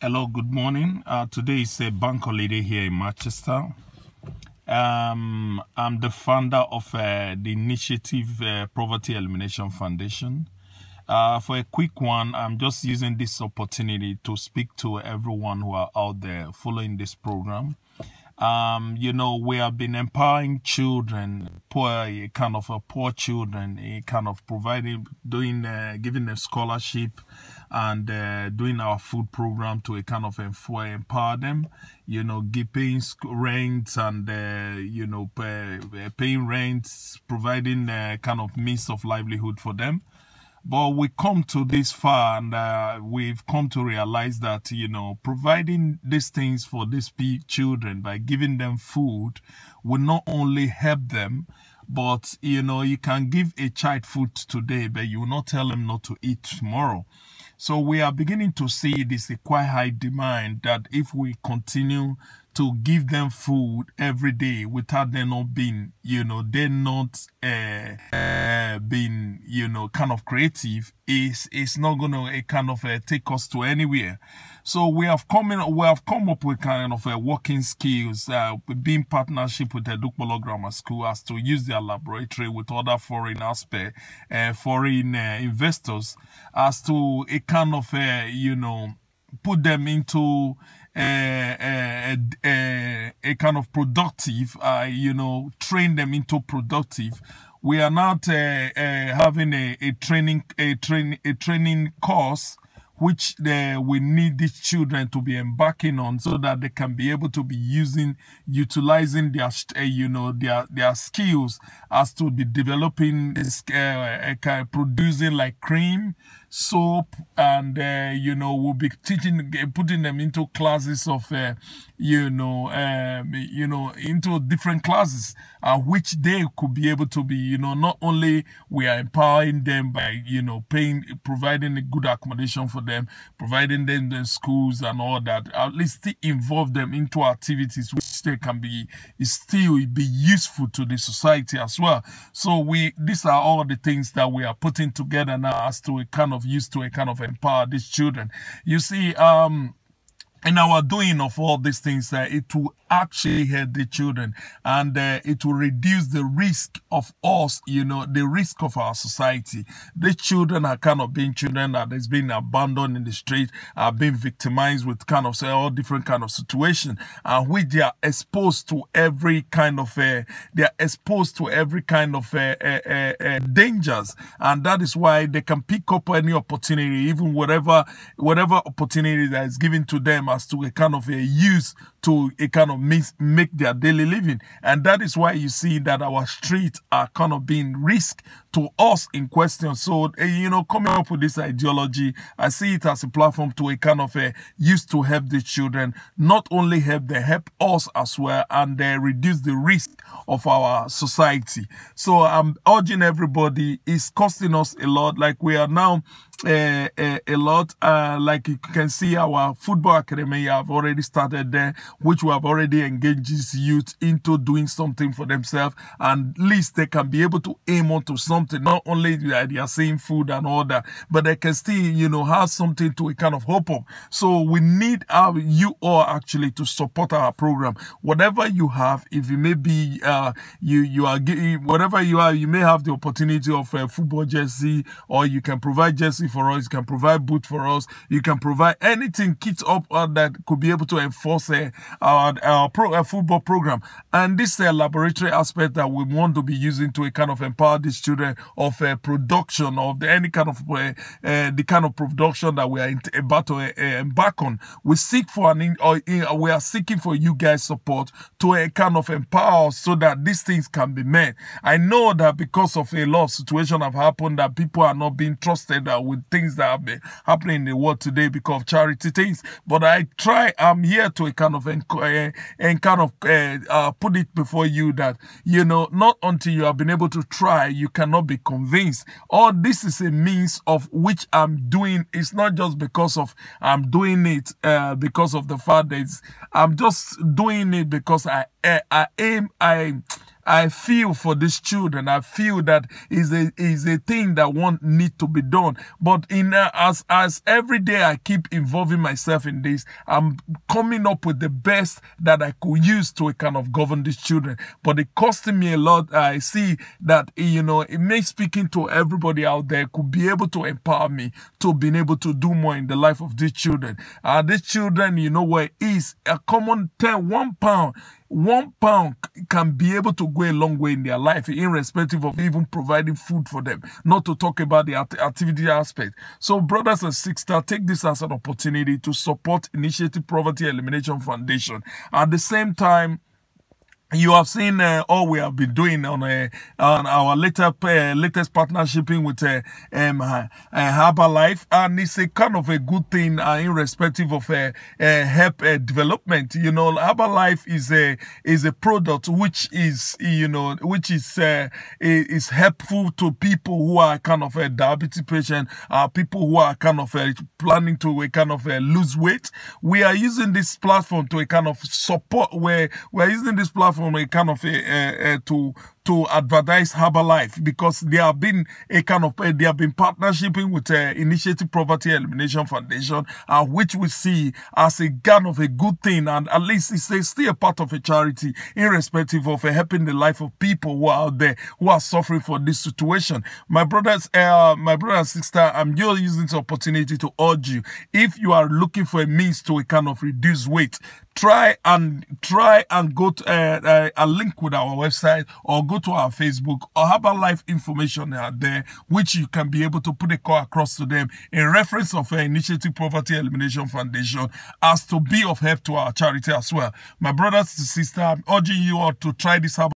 Hello, good morning. Today is a bank holiday here in Manchester. I'm the founder of the Initiative Poverty Elimination Foundation. For a quick one, I'm just using this opportunity to speak to everyone who are out there following this program. We have been empowering children, poor children, giving them scholarship and doing our food program to empower them, paying rent and, paying rents, providing kind of means of livelihood for them. But we come to this far and we've come to realize that, providing these things for these children by giving them food will not only help them, but, you can give a child food today, but you will not tell them not to eat tomorrow. So we are beginning to see this a quite high demand that if we continue to give them food every day without them not being, they're not being, kind of creative, is not going to take us to anywhere. So we have come up with kind of working skills, being partnership with the Edukpolo Grammar School as to use their laboratory with other foreign foreign investors as to a kind of, put them into a kind of productive, train them into productive. We are not having a training course which we need these children to be embarking on so that they can be able to be utilizing their skills as to be developing this, producing like cream, soap, and we'll be putting them into classes of into different classes, which they could be able to be, not only we are empowering them by providing a good accommodation for them, providing them the schools and all that, at least involve them into activities which they can still be useful to the society as well. So these are all the things that we are putting together now as to empower these children. You see, in our doing of all these things, it will actually help the children, and it will reduce the risk of us, the risk of our society. The children are kind of being children that is being abandoned in the street, are being victimized with all different kind of situation, which they are exposed to every kind of dangers, and that is why they can pick up any opportunity, even whatever opportunity that is given to them as to a kind of use to a kind of make their daily living. And that is why you see that our streets are kind of being risked to us in question. So, coming up with this ideology, I see it as a platform to a kind of use to help the children, not only help, they help us as well, and they reduce the risk of our society. So I'm urging everybody, it's costing us a lot. Like we are now a lot, like you can see our football academy have already started there, which we have already engaged these youth into doing something for themselves, and at least they can be able to aim on to something. Not only that they are saying food and all that, but they can still, have something to a kind of hope of. So we need you all actually to support our program. Whatever you have, if you may be, you are whatever you are, you may have the opportunity of a football jersey, or you can provide jersey for us, you can provide boot for us, you can provide anything, kit up that could be able to enforce our football program. And this laboratory aspect that we want to be using to a kind of empower these children of production of any kind of the kind of production that we are about to embark on. We seek for we are seeking for you guys' support to a kind of empower us so that these things can be met. I know that because of a lot of situations have happened, that people are not being trusted with things that have been happening in the world today because of charity things. But I'm here to a kind of put it before you that, not until you have been able to try, you cannot be convinced. All this is a means of which I'm doing. It's not just because of I'm doing it because of the fact that I'm just doing it because I feel for these children. I feel that is a thing that need to be done. But as every day I keep involving myself in this, I'm coming up with the best that I could use to kind of govern these children. But it costing me a lot. I see that, you know, it may speaking to everybody out there could be able to empower me to being able to do more in the life of these children. These children, you know what is a common 1 pound. 1 pound can be able to go a long way in their life, irrespective of even providing food for them, not to talk about the activity aspect. So brothers and sisters, take this as an opportunity to support Initiative Poverty Elimination Foundation. At the same time, you have seen all we have been doing on our latest partnership with Herbalife, and it's a kind of a good thing, irrespective of help development. You know, Herbalife is a product which is, you know, is helpful to people who are kind of a diabetes patient, people who are kind of planning to lose weight. We are using this platform to a kind of support, where we are using this platform a kind of to advertise Herbalife, because they have been partnershiping with Initiative Poverty Elimination Foundation, which we see as a kind of a good thing, and at least it's still a part of a charity, irrespective of helping the life of people who are out there who are suffering for this situation. My brothers and sisters, I'm just using this opportunity to urge you, if you are looking for a means to kind of reduce weight, try and go to a link with our website, or go to our Facebook, or Herbalife information out there, which you can be able to put a call across to them in reference of Initiative Poverty Elimination Foundation, as to be of help to our charity as well. My brothers and sisters, I'm urging you all to try this Herbalife